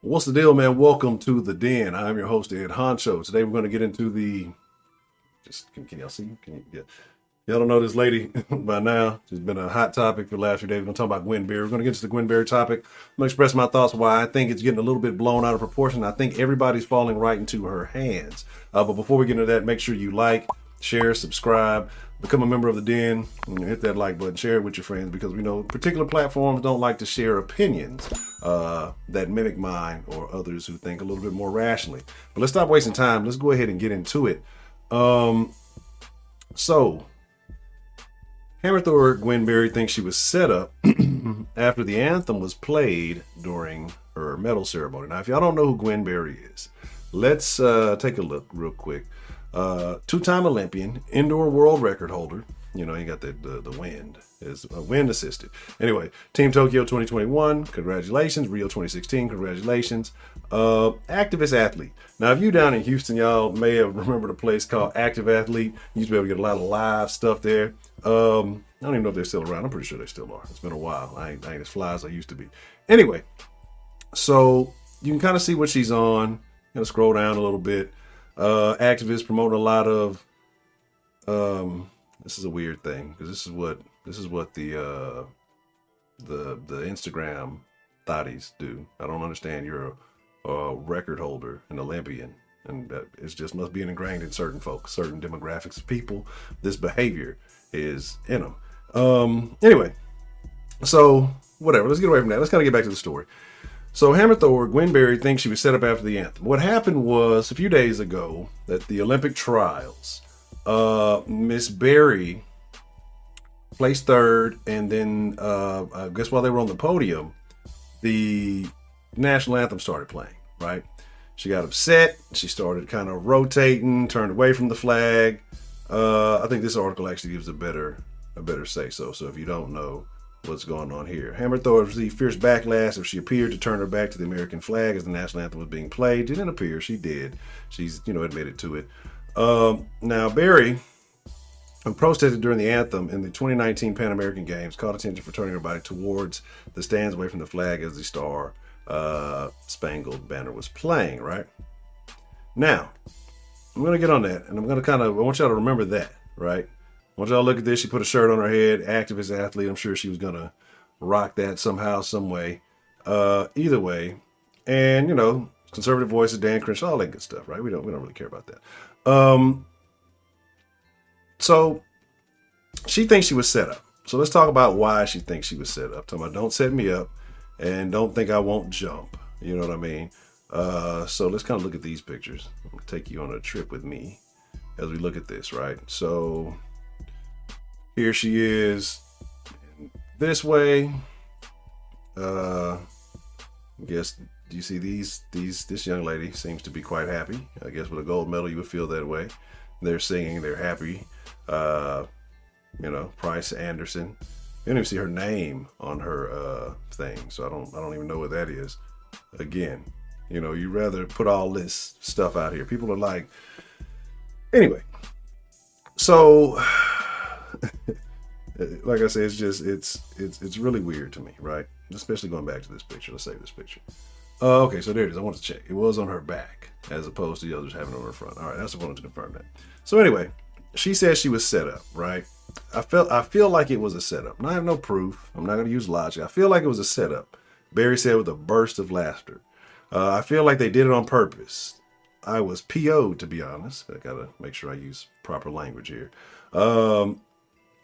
What's the deal, man? Welcome to the Den. I'm your host, Ed Honcho. Today we're going to get into the. Can y'all see? Yeah. Y'all don't know this lady by now. She's been a hot topic for the last few days. We're going to talk about Gwen Berry. We're going to get into the Gwen Berry topic. I'm going to express my thoughts why I think it's getting a little bit blown out of proportion. I think everybody's falling right into her hands. But before we get into that, make sure you like, share, subscribe, become a member of the Den. Hit that like button, share it with your friends, because we know particular platforms don't like to share opinions that mimic mine or others who think a little bit more rationally. But let's stop wasting time. Let's go ahead and get into it. So Hammer thrower Gwen Berry thinks she was set up after the anthem was played during her medal ceremony. Now, if y'all don't know who Gwen Berry is, let's take a look real quick. Two-time Olympian, indoor world record holder. You know, you got the wind. Is wind assisted. Anyway, Team Tokyo 2021, congratulations. Rio 2016, congratulations. Activist athlete. Now, if you down in Houston, y'all may have remembered a place called Active Athlete. You used to be able to get a lot of live stuff there. I don't even know if they're still around. I'm pretty sure they still are. It's been a while. I ain't as fly as I used to be. Anyway, so you can kind of see what she's on. Gonna scroll down a little bit. Activists promoting a lot of. This is a weird thing because this is what the Instagram thotties do. I don't understand. You're a record holder, an Olympian, and that it just must be ingrained in certain folks, certain demographics of people. This behavior is in them. Anyway, so whatever. Let's get away from that. Let's kind of get back to the story. So hammer thrower Gwen Berry thinks she was set up after the anthem. What happened was a few days ago at the Olympic trials, Miss Berry placed third, and then I guess while they were on the podium, the national anthem started playing, right? She got upset. She started kind of rotating, turned away from the flag. I think this article actually gives a better say so. So if you don't know what's going on here, hammer thrower received fierce backlash if she appeared to turn her back to the American flag as the national anthem was being played. Didn't appear. She did. She's admitted to it. Now Berry, who protested during the anthem in the 2019 Pan American Games, caught attention for turning her body towards the stands away from the flag as the Star Spangled Banner was playing, right? Now, I'm going to get on that, and I want y'all to remember that, right? I want y'all to look at this. She put a shirt on her head, activist athlete. I'm sure she was going to rock that somehow, some way. Either way. And, conservative voices, Dan Crenshaw, all that good stuff, right? We don't really care about that. So she thinks she was set up. So let's talk about why she thinks she was set up. Talking about don't set me up and don't think I won't jump. You know what I mean? So let's kind of look at these pictures. I'm going to take you on a trip with me as we look at this, right? So here she is this way. I guess, do you see this young lady seems to be quite happy. I guess with a gold medal, you would feel that way. They're singing, they're happy. Price Anderson. You don't even see her name on her thing, so I don't even know what that is. Again, you rather put all this stuff out here. People are like, anyway. So, like I said, it's really weird to me, right? Especially going back to this picture. Let's save this picture. Okay, so there it is. I wanted to check. It was on her back as opposed to the others having it on her front. All right, that's what I wanted to confirm that. So anyway, she says she was set up, right? I feel like it was a setup. And I have no proof. I'm not going to use logic. I feel like it was a setup. Berry said with a burst of laughter. I feel like they did it on purpose. I was PO'd, to be honest. I got to make sure I use proper language here.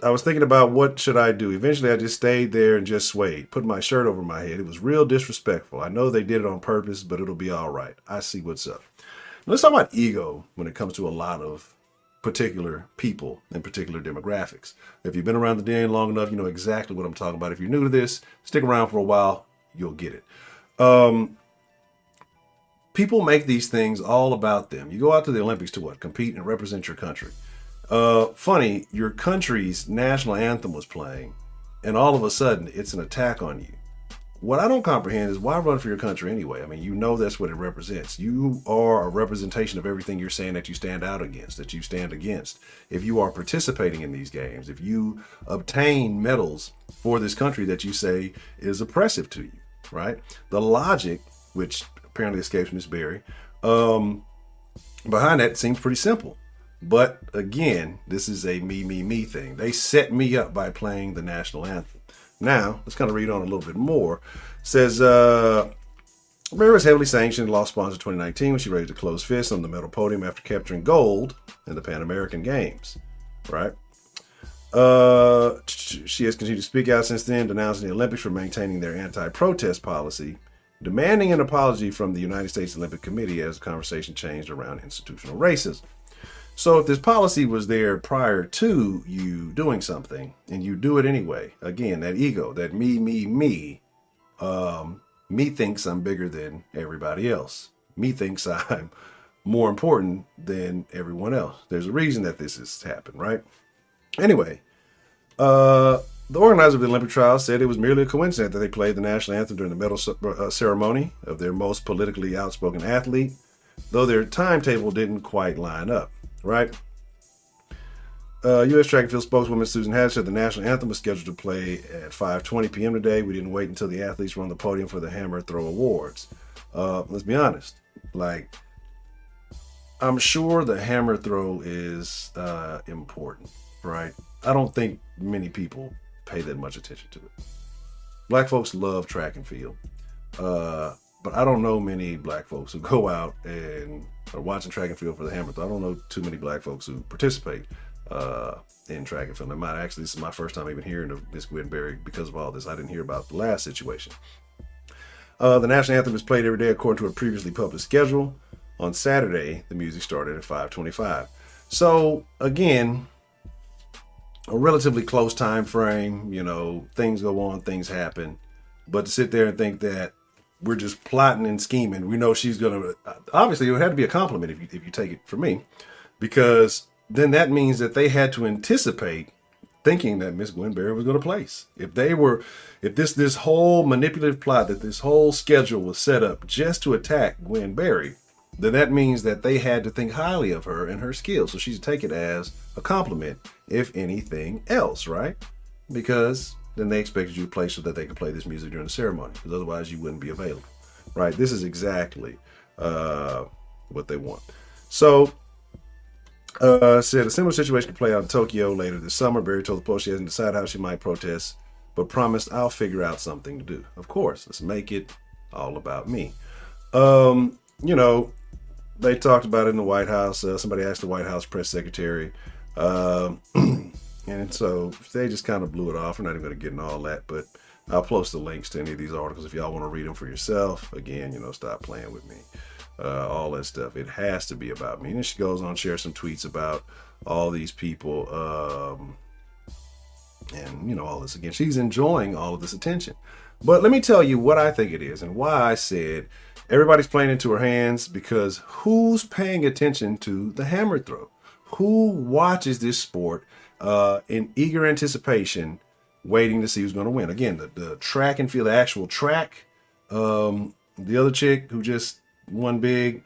I was thinking about what should I do. Eventually, I just stayed there and just swayed. Put my shirt over my head. It was real disrespectful. I know they did it on purpose, but it'll be all right. I see what's up. Let's talk about ego when it comes to a lot of particular people and particular demographics. If you've been around the Den long enough, you know exactly what I'm talking about. If you're new to this, stick around for a while. You'll get it. People make these things all about them. You go out to the Olympics to what? Compete and represent your country. Funny, your country's national anthem was playing, and all of a sudden it's an attack on you. What I don't comprehend is why run for your country anyway? I mean, that's what it represents. You are a representation of everything you're saying that you stand out against, that you stand against. If you are participating in these games, if you obtain medals for this country that you say is oppressive to you, right? The logic, which apparently escapes Miss Berry. Behind that, it seems pretty simple. But again, this is a me thing. They set me up by playing the national anthem. Now, let's kind of read on a little bit more. It says, Berry was heavily sanctioned and lost sponsor in 2019 when she raised a closed fist on the medal podium after capturing gold in the Pan American Games. Right? She has continued to speak out since then, denouncing the Olympics for maintaining their anti-protest policy, demanding an apology from the United States Olympic Committee as the conversation changed around institutional racism. So if this policy was there prior to you doing something and you do it anyway, again, that ego, that me thinks I'm bigger than everybody else. Me thinks I'm more important than everyone else. There's a reason that this has happened, right? Anyway, the organizer of the Olympic trials said it was merely a coincidence that they played the national anthem during the medal ceremony of their most politically outspoken athlete, though their timetable didn't quite line up. Right. U.S. track and field spokeswoman Susan Hatch said the national anthem was scheduled to play at 5:20 p.m. today. We didn't wait until the athletes were on the podium for the hammer throw awards. Let's be honest. Like, I'm sure the hammer throw is important, right? I don't think many people pay that much attention to it. Black folks love track and field. But I don't know many black folks who go out and are watching track and field for the hammer throw. I don't know too many black folks who participate in track and field. This is my first time even hearing of Miss Gwen Berry because of all this. I didn't hear about the last situation. The national anthem is played every day according to a previously published schedule. On Saturday, the music started at 5:25. So again, a relatively close time frame. You know, things go on, things happen. But to sit there and think that we're just plotting and scheming. We know she's going to, obviously it would have to be a compliment if you take it from me, because then that means that they had to anticipate thinking that Miss Gwen Berry was going to place. If this whole manipulative plot, that this whole schedule was set up just to attack Gwen Berry, then that means that they had to think highly of her and her skills. So she should take it as a compliment, if anything else, right? Because then they expected you to play so that they could play this music during the ceremony, because otherwise you wouldn't be available, right? This is exactly what they want. So, said a similar situation could play out in Tokyo later this summer. Berry told the Post she hasn't decided how she might protest, but promised, I'll figure out something to do. Of course, let's make it all about me. You know, they talked about it in the White House. Somebody asked the White House press secretary, and so they just kind of blew it off. We're not even going to get into all that, but I'll post the links to any of these articles if y'all want to read them for yourself. Again, you know, stop playing with me. All that stuff. It has to be about me. And then she goes on, share some tweets about all these people, and, you know, all this. Again, she's enjoying all of this attention. But let me tell you what I think it is and why I said everybody's playing into her hands, because who's paying attention to the hammer throw? Who watches this sport in eager anticipation, waiting to see who's going to win? Again, the track and field, the actual track. The other chick who just won big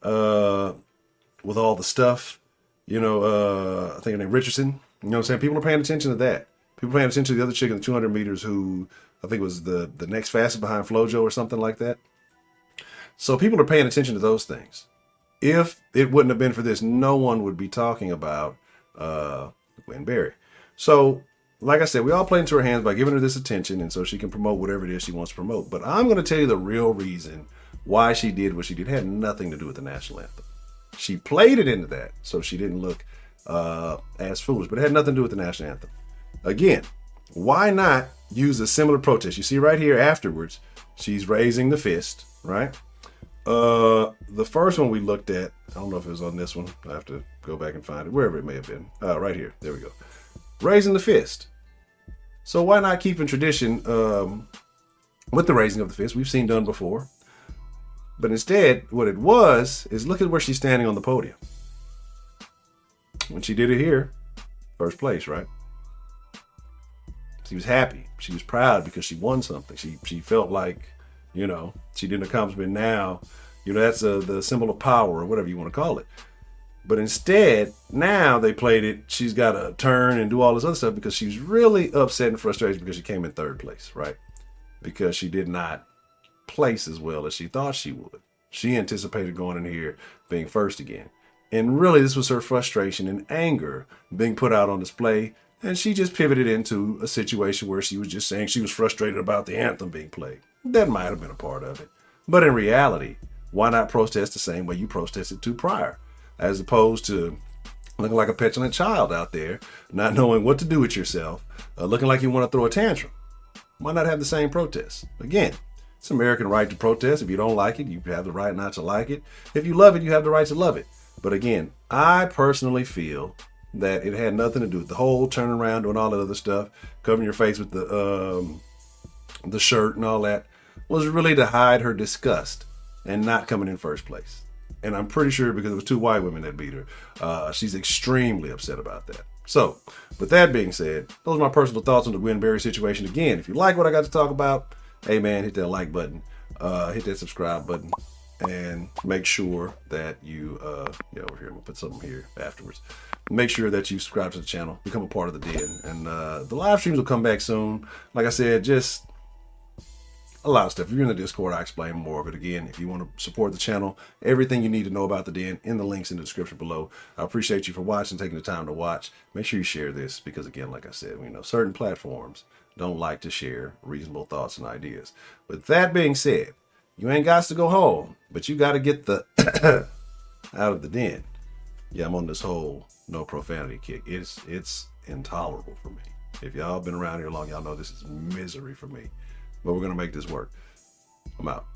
with all the stuff, you know, I think her name Richardson. You know what I'm saying? People are paying attention to that. People are paying attention to the other chick in the 200 meters who I think was the next fastest behind Flojo or something like that. So people are paying attention to those things. If it wouldn't have been for this, no one would be talking about Gwen Berry. So, like I said, we all play into her hands by giving her this attention, and so she can promote whatever it is she wants to promote. But I'm going to tell you the real reason why she did what she did. It had nothing to do with the national anthem. She played it into that, so she didn't look as foolish, but it had nothing to do with the national anthem. Again, why not use a similar protest? You see right here afterwards, she's raising the fist, right? The first one we looked at, I don't know if it was on this one. I have to go back and find it, wherever it may have been. Right here. There we go. Raising the fist. So why not keep in tradition with the raising of the fist? We've seen done before. But instead, what it was is look at where she's standing on the podium. When she did it here, first place, right? She was happy. She was proud because she won something. She felt like, you know, she did an accomplishment now. You know, that's the symbol of power or whatever you want to call it. But instead, now they played it. She's got to turn and do all this other stuff because she's really upset and frustrated because she came in third place, right? Because she did not place as well as she thought she would. She anticipated going in here being first again. And really, this was her frustration and anger being put out on display. And she just pivoted into a situation where she was just saying she was frustrated about the anthem being played. That might have been a part of it. But in reality, why not protest the same way you protested to prior? As opposed to looking like a petulant child out there, not knowing what to do with yourself, looking like you want to throw a tantrum. Why not have the same protest? Again, it's American right to protest. If you don't like it, you have the right not to like it. If you love it, you have the right to love it. But again, I personally feel that it had nothing to do with the whole turning around, doing all that other stuff, covering your face with the shirt and all that, was really to hide her disgust and not coming in first place. And I'm pretty sure because it was two white women that beat her, she's extremely upset about that. So, with that being said, those are my personal thoughts on the Gwen Berry situation. Again, if you like what I got to talk about, hey man, hit that like button, hit that subscribe button, and make sure that you, over here, I'm gonna put something here afterwards. Make sure that you subscribe to the channel, become a part of the den, and the live streams will come back soon. Like I said, just a lot of stuff. If you're in the Discord, I explain more of it. Again, if you want to support the channel, everything you need to know about the den in the links in the description below. I appreciate you for watching, taking the time to watch. Make sure you share this because, again, like I said, certain platforms don't like to share reasonable thoughts and ideas. With that being said, you ain't got to go home, but you got to get the out of the den. Yeah, I'm on this whole no profanity kick. It's intolerable for me. If y'all been around here long, y'all know this is misery for me. But we're going to make this work. I'm out.